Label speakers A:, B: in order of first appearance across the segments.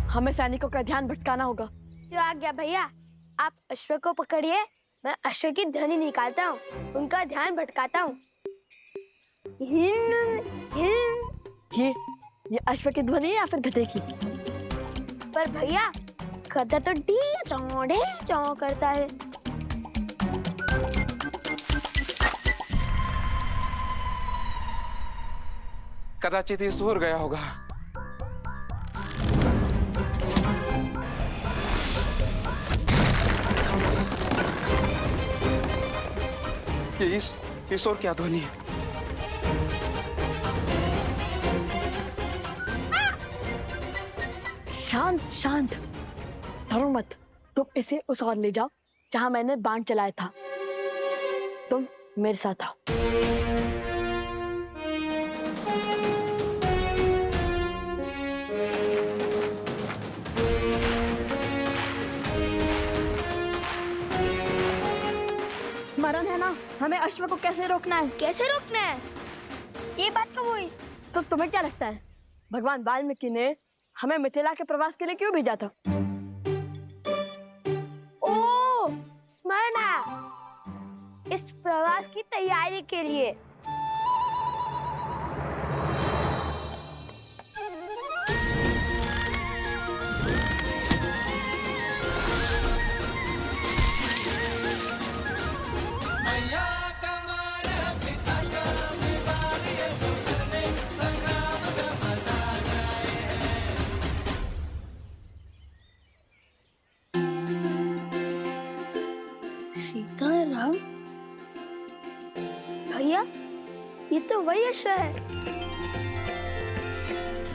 A: हमें सैनिकों का ध्यान भटकाना होगा।
B: जो आ गया भैया, आप अश्व को पकड़िए, मैं अश्व की ध्वनि निकालता हूँ, उनका ध्यान भटकाता हूँ।
A: ये अश्व की ध्वनि है या फिर गधे की?
B: पर भैया गधा तो ढी चौ करता है।
C: कदाचित ये सूर गया होगा। ये इस और क्या ध्वनि है?
A: शांत शांत, डरो मत। तुम इसे उस ओर ले जाओ जहां मैंने बाण चलाया था। तुम मेरे साथ आओ। स्मरण है ना हमें अश्व को कैसे रोकना है?
B: कैसे रोकना है? ये बात कब हुई?
A: तो तुम्हें क्या लगता है भगवान वाल्मीकि ने हमें मिथिला के प्रवास के लिए क्यों भेजा था?
B: ओ, स्मरण है, इस प्रवास की तैयारी के लिए। सीताराम? भैया ये तो वही अश्व है।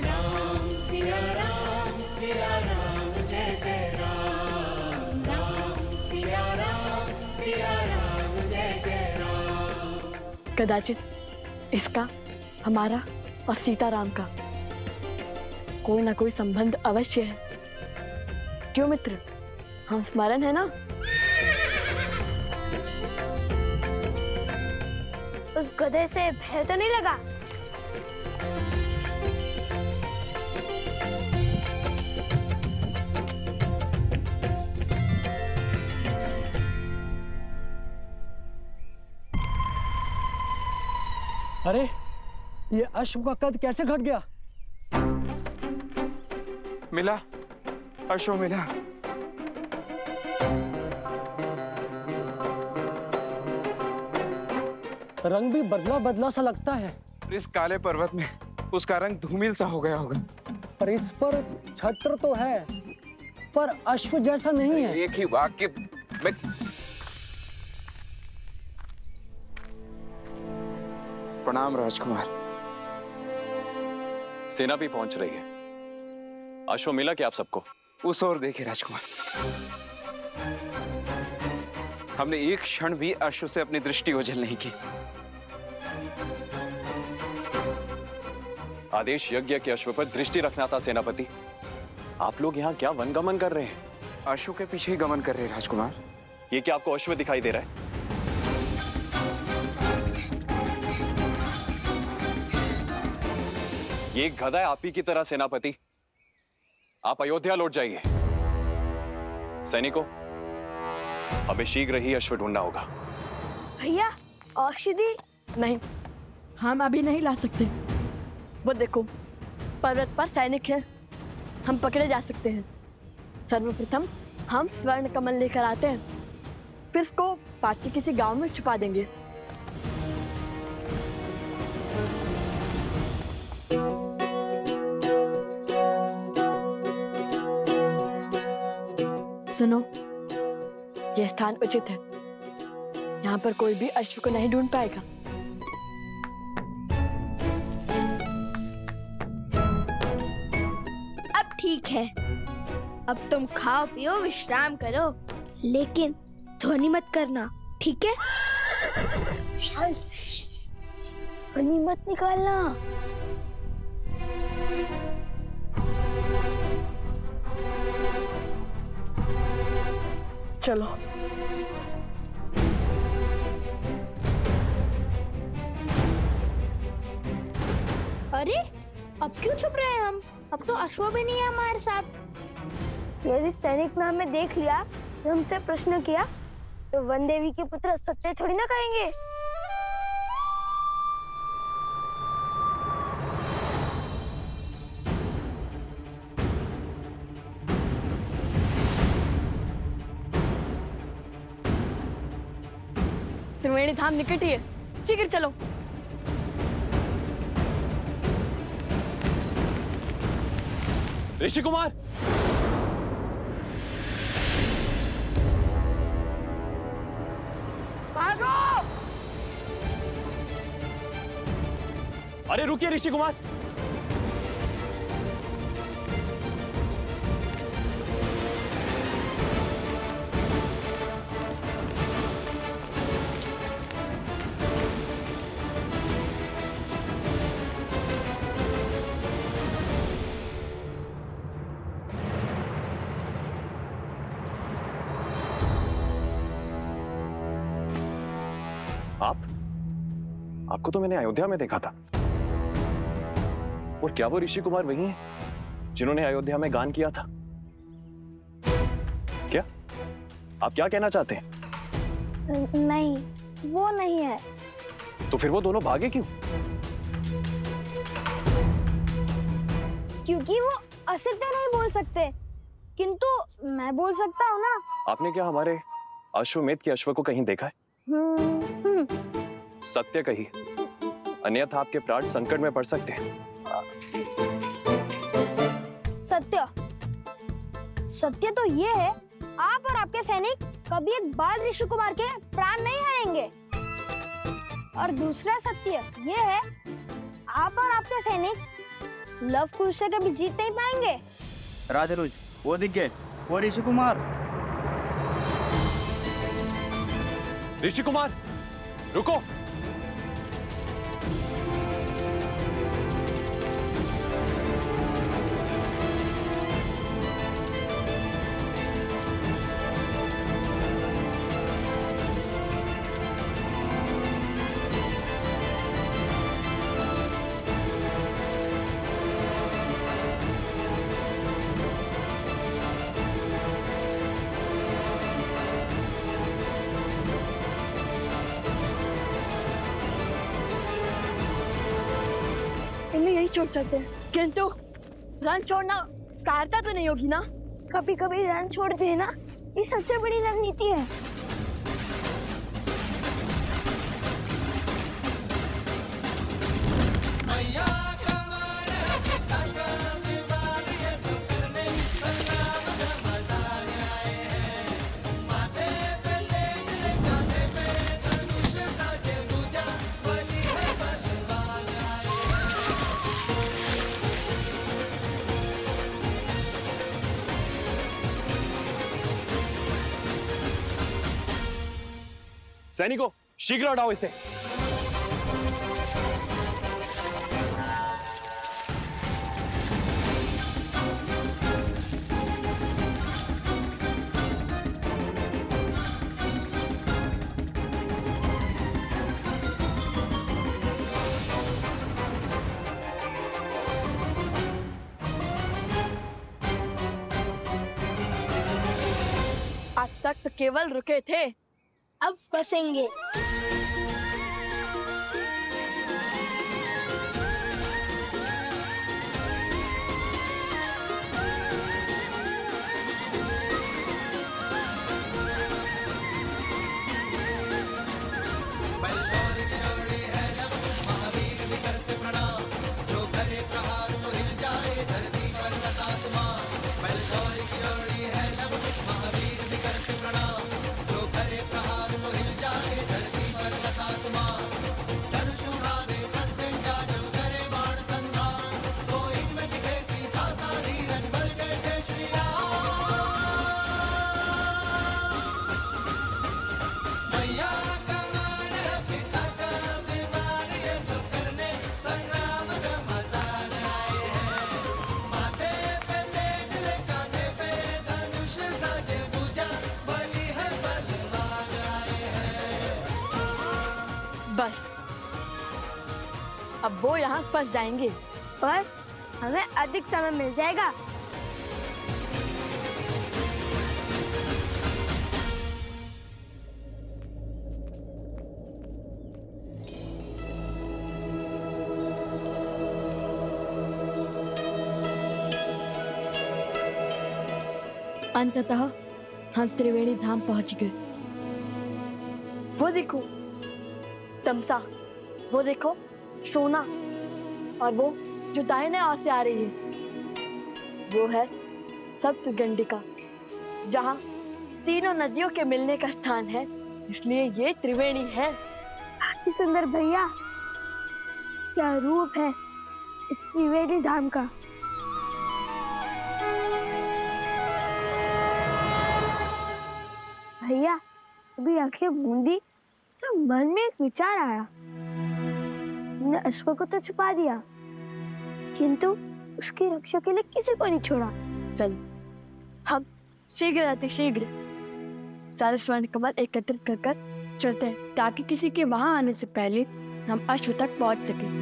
D: राम सिया राम जय जय राम। राम सिया राम जय जय राम।
A: कदाचित इसका, हमारा और सीताराम का कोई ना कोई संबंध अवश्य है। क्यों मित्र, हम स्मरण है ना?
B: उस गधे से भय तो नहीं लगा?
E: अरे ये अश्व का कद कैसे घट गया?
C: मिला, अश्व मिला।
E: रंग भी बदला बदला सा लगता है।
C: इस काले पर्वत में उसका रंग धूमिल सा हो गया होगा।
E: पर इस पर छत्र तो है, पर अश्व जैसा नहीं है।
C: एक ही वाक्य में प्रणाम राजकुमार।
F: सेना भी पहुंच रही है। अश्व मिला क्या आप सबको?
C: उस ओर देखिए राजकुमार, हमने एक क्षण भी अश्व से अपनी दृष्टि ओझल नहीं की।
F: आदेश यज्ञ के अश्व पर दृष्टि रखना था सेनापति। आप लोग यहाँ क्या वनगमन कर रहे हैं?
C: अश्व के पीछे ही गमन कर रहे हैं राजकुमार।
F: ये क्या आपको अश्व दिखाई दे रहा है? ये एक गधा है आप ही की तरह सेनापति। आप अयोध्या लौट जाइए। सैनिकों, हमें शीघ्र ही अश्व ढूंढना होगा।
B: भैया औषधि?
A: नहीं, हम अभी नहीं ला सकते। वो देखो, पर्वत पर सैनिक हैं, हम पकड़े जा सकते हैं। सर्वप्रथम हम स्वर्ण कमल लेकर आते हैं, फिर इसको पास के किसी गांव में छुपा देंगे। सुनो, यह स्थान उचित है। यहाँ पर कोई भी अश्व को नहीं ढूंढ पाएगा।
B: अब ठीक है, अब तुम खाओ पियो विश्राम करो, लेकिन ध्वनि मत करना, ठीक है? ध्वनि मत निकालना।
A: चलो।
B: अरे अब क्यों छुप रहे हैं हम? अब तो अश्व भी नहीं है हमारे साथ। यदि सैनिक ने हमें देख लिया और हमसे प्रश्न किया तो वन देवी के पुत्र सत्य थोड़ी ना कहेंगे।
A: त्रिवेणी धाम निकट ही है, शीघ्र चलो।
F: ऋषि कुमार, अरे रुकिए ऋषि कुमार। आपको तो मैंने अयोध्या में देखा था। और क्या वो ऋषि कुमार वही हैं जिन्होंने अयोध्या में गान किया था? क्या आप क्या कहना चाहते हैं?
B: नहीं, वो नहीं है।
F: तो फिर वो दोनों भागे क्यों?
B: क्योंकि वो असत्य नहीं बोल सकते, किंतु मैं बोल सकता हूँ ना।
F: आपने क्या हमारे अश्वमेध के अश्व को कहीं देखा है? सत्य कही, अन्यथा आपके प्राण संकट में पड़ सकते हैं।
B: सत्य तो ये है, आप और आपके सैनिक कभी एक बाल ऋषि कुमार के प्राण नहीं हारेंगे। और दूसरा सत्य ये है, आप और आपके सैनिक लव कुश से कभी जीत नहीं पाएंगे।
G: राजरुज, वो दिख गए, वो ऋषि कुमार।
F: ऋषि कुमार रुको।
A: इन्हें यही छोड़ सकते हैं, किंतु रन छोड़ना कारता तो नहीं होगी ना?
B: कभी कभी रन छोड़ते हैं ना, ये सबसे बड़ी रणनीति है।
F: सैनिकों, शीघ्र हटाओ इसे।
A: आज तक तो केवल रुके थे,
B: अब फंसेंगे।
A: बस अब वो यहाँ फंस जाएंगे।
B: पर हमें अधिक समय मिल जाएगा।
A: अंततः हम त्रिवेणी धाम पहुंच गए। वो देखो तमसा, वो देखो सोना, और वो जो दाहिने ओर से आ रही है वो है सप्तगंडिका, जहाँ तीनों नदियों के मिलने का स्थान है, इसलिए ये त्रिवेणी है।
B: अति सुंदर भैया, क्या रूप है इस त्रिवेणी धाम का। भैया अभी आंखें मूंदी तो मन में एक विचार आया। हमने अश्व को तो छुपा दिया, किंतु उसकी रक्षा के लिए किसी को नहीं छोड़ा।
A: चल हम शीघ्र अतिशीघ्र सारे स्वर्ण कमल एकत्रित कर कर चलते हैं, ताकि किसी के वहां आने से पहले हम अश्व तक पहुंच सके।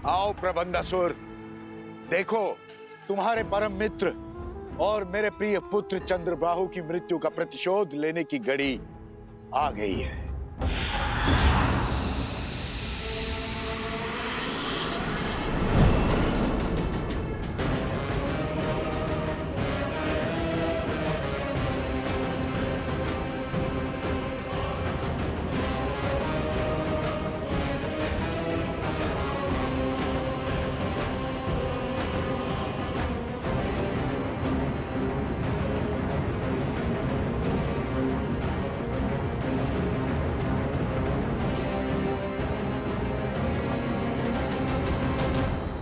H: आओ प्रबंधासुर, देखो तुम्हारे परम मित्र और मेरे प्रिय पुत्र चंद्रबाहु की मृत्यु का प्रतिशोध लेने की घड़ी आ गई है।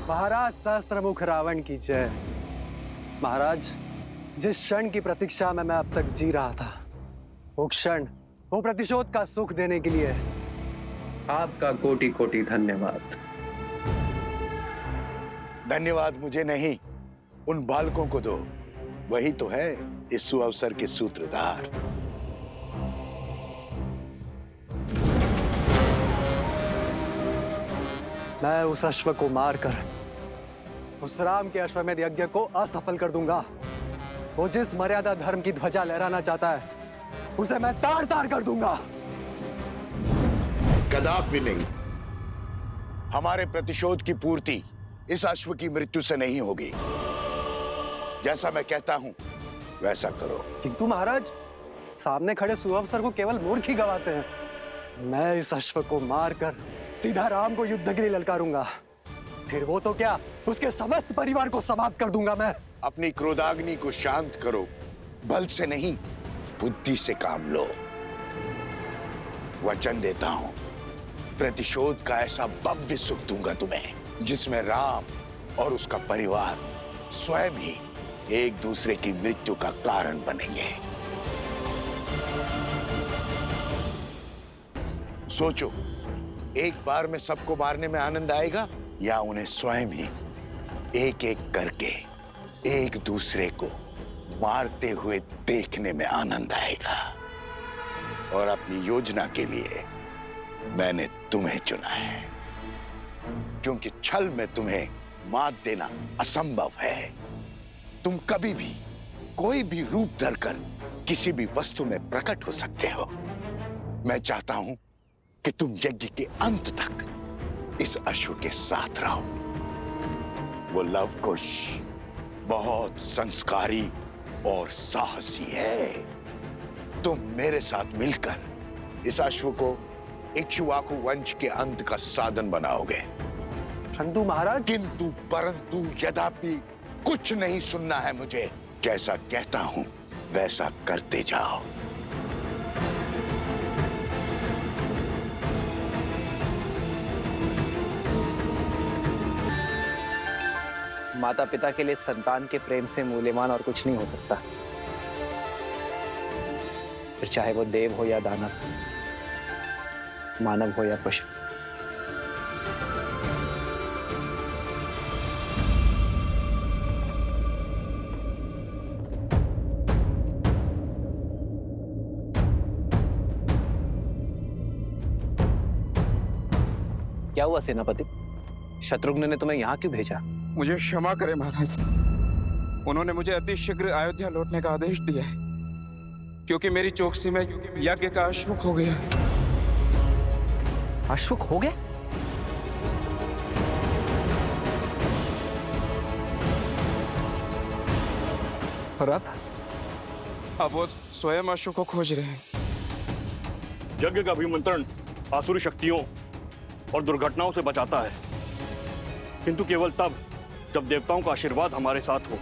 I: महाराज सहस्त्रमुख रावण की जय। महाराज, जिस क्षण की प्रतीक्षा में मैं अब तक जी रहा था, वो क्षण, वो प्रतिशोध का सुख देने के लिए आपका कोटि कोटि धन्यवाद।
H: धन्यवाद मुझे नहीं, उन बालकों को दो, वही तो है इस सुअवसर के सूत्रधार।
I: मैं उस अश्व को मारकर उस राम के अश्वमेध यज्ञ को असफल कर दूंगा। वो जिस मर्यादा धर्म की ध्वजा लहराना चाहता है, उसे मैं तार तार कर दूंगा।
H: कदापि नहीं। हमारे प्रतिशोध की पूर्ति इस अश्व की मृत्यु से नहीं होगी। जैसा मैं कहता हूं वैसा करो।
I: किंतु महाराज, सामने खड़े सुअवसर को केवल मूर्ख ही गवाते हैं। मैं इस अश्व को मारकर सीधा राम को युद्ध के लिए ललकारूंगा। फिर वो तो क्या, उसके समस्त परिवार को समाप्त कर दूंगा मैं।
H: अपनी क्रोधाग्नि को शांत करो, बल से नहीं बुद्धि से काम लो। वचन देता हूं, प्रतिशोध का ऐसा भव्य सुख दूंगा तुम्हें, जिसमें राम और उसका परिवार स्वयं ही एक दूसरे की मृत्यु का कारण बनेंगे। सोचो, एक बार में सबको मारने में आनंद आएगा, या उन्हें स्वयं ही एक एक करके एक दूसरे को मारते हुए देखने में आनंद आएगा। और अपनी योजना के लिए मैंने तुम्हें चुना है, क्योंकि छल में तुम्हें मात देना असंभव है। तुम कभी भी कोई भी रूप धरकर किसी भी वस्तु में प्रकट हो सकते हो। मैं चाहता हूं कि तुम यज्ञ के अंत तक इस अश्व के साथ रहो। वो लवकुश बहुत संस्कारी और साहसी है। तुम मेरे साथ मिलकर इस अश्व को इक्ष्वाकु वंश के अंत का साधन बनाओगे।
I: परंतु महाराज,
H: किंतु परंतु यद्यपि कुछ नहीं सुनना है मुझे। जैसा कहता हूं वैसा करते जाओ।
J: माता पिता के लिए संतान के प्रेम से मूल्यवान और कुछ नहीं हो सकता, फिर चाहे वो देव हो या दानव, मानव हो या पशु। क्या हुआ सेनापति? शत्रुघ्न ने तुम्हें यहाँ क्यों भेजा?
C: मुझे क्षमा करें महाराज, उन्होंने मुझे अति शीघ्र अयोध्या लौटने का आदेश दिया है, क्योंकि मेरी चौकसी में यज्ञ का अश्वक हो गया।
J: अश्वक हो गया? और
C: अब वो स्वयं अश्व को खोज रहे हैं।
G: यज्ञ का अभिमंत्रण आसुरी शक्तियों और दुर्घटनाओं से बचाता है, किंतु केवल तब जब देवताओं का आशीर्वाद हमारे साथ हो।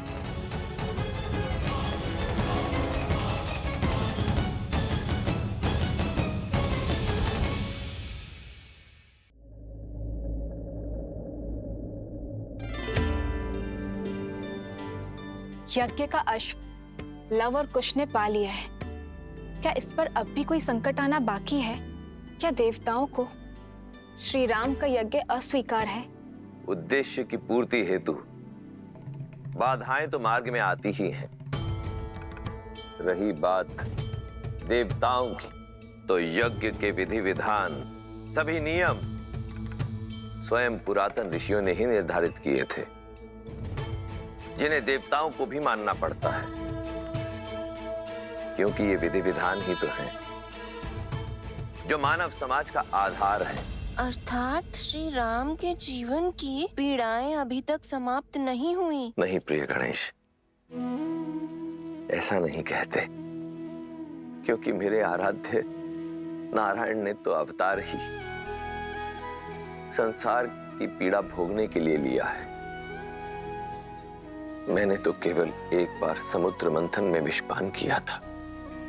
K: यज्ञ का अश्व लव और कुश ने पा लिया है। क्या इस पर अब भी कोई संकट आना बाकी है? क्या देवताओं को श्री राम का यज्ञ अस्वीकार है?
L: उद्देश्य की पूर्ति हेतु बाधाएं तो मार्ग में आती ही हैं। रही बात देवताओं की, तो यज्ञ के विधि विधान, सभी नियम स्वयं पुरातन ऋषियों ने ही निर्धारित किए थे, जिन्हें देवताओं को भी मानना पड़ता है, क्योंकि ये विधि विधान ही तो हैं जो मानव समाज का आधार है।
M: अर्थात श्री राम के जीवन की पीड़ाएं अभी तक समाप्त नहीं हुई।
L: नहीं प्रिय गणेश, ऐसा नहीं कहते, क्योंकि मेरे आराध्य नारायण ने तो अवतार ही संसार की पीड़ा भोगने के लिए लिया है। मैंने तो केवल एक बार समुद्र मंथन में विषपान किया था,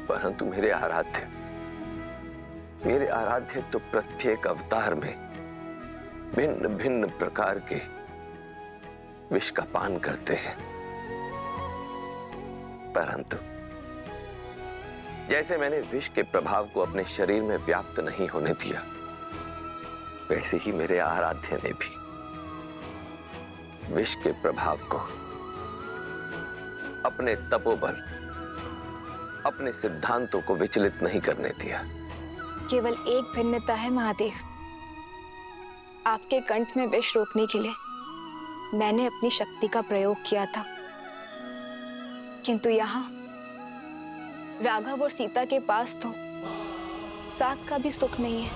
L: परंतु मेरे आराध्य तो प्रत्येक अवतार में भिन्न भिन्न प्रकार के विष का पान करते हैं। परंतु जैसे मैंने विष के प्रभाव को अपने शरीर में व्याप्त नहीं होने दिया, वैसे ही मेरे आराध्य ने भी विष के प्रभाव को अपने तपोबल, अपने सिद्धांतों को विचलित नहीं करने दिया।
K: केवल एक भिन्नता है महादेव, आपके कंठ में विष रोकने के लिए मैंने अपनी शक्ति का प्रयोग किया था, किंतु यहाँ राघव और सीता के पास तो साथ का भी सुख नहीं है।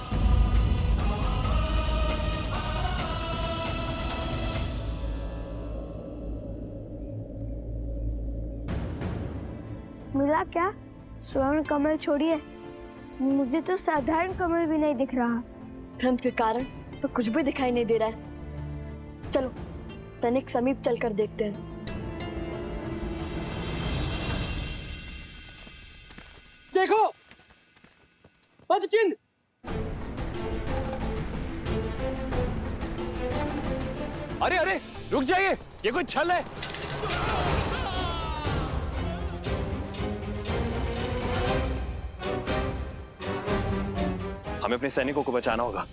B: मिला क्या? स्वर्ण कमल छोड़िए, मुझे तो साधारण कमल भी नहीं दिख रहा।
A: ठंड के कारण तो कुछ भी दिखाई नहीं दे रहा है। चलो तनिक समीप चलकर देखते हैं।
I: देखो पदचिन्ह।
F: अरे अरे रुक जाइए, ये कोई छल है। हमें अपने सैनिकों को बचाना होगा।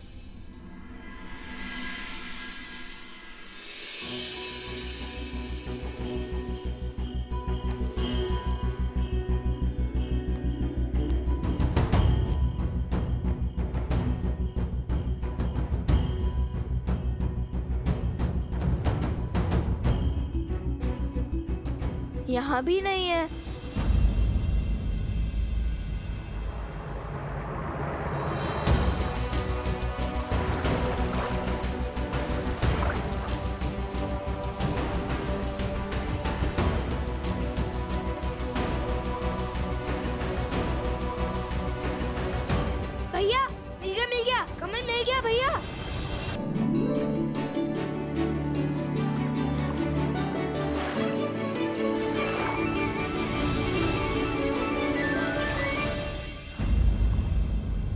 B: यहाँ भी नहीं है। भैया मिल गया, कमल मिल गया भैया।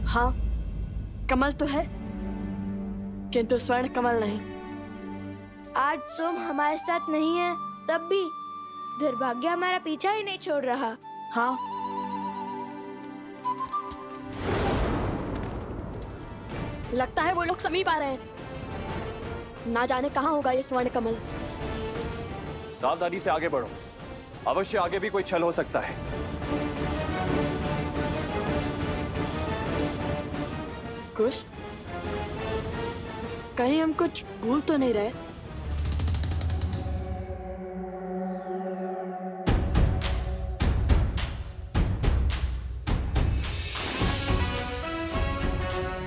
A: हाँ, कमल तो है, किंतु स्वर्ण कमल नहीं।
B: आज सोम हमारे साथ नहीं है, तब भी दुर्भाग्य हमारा पीछा ही नहीं छोड़ रहा।
A: हाँ, लगता है वो लोग समीप आ रहे हैं। ना जाने कहाँ होगा ये स्वर्ण कमल।
F: सावधानी से आगे बढ़ो, अवश्य आगे भी कोई छल हो सकता है।
A: कुश, कहीं हम कुछ भूल तो नहीं रहे?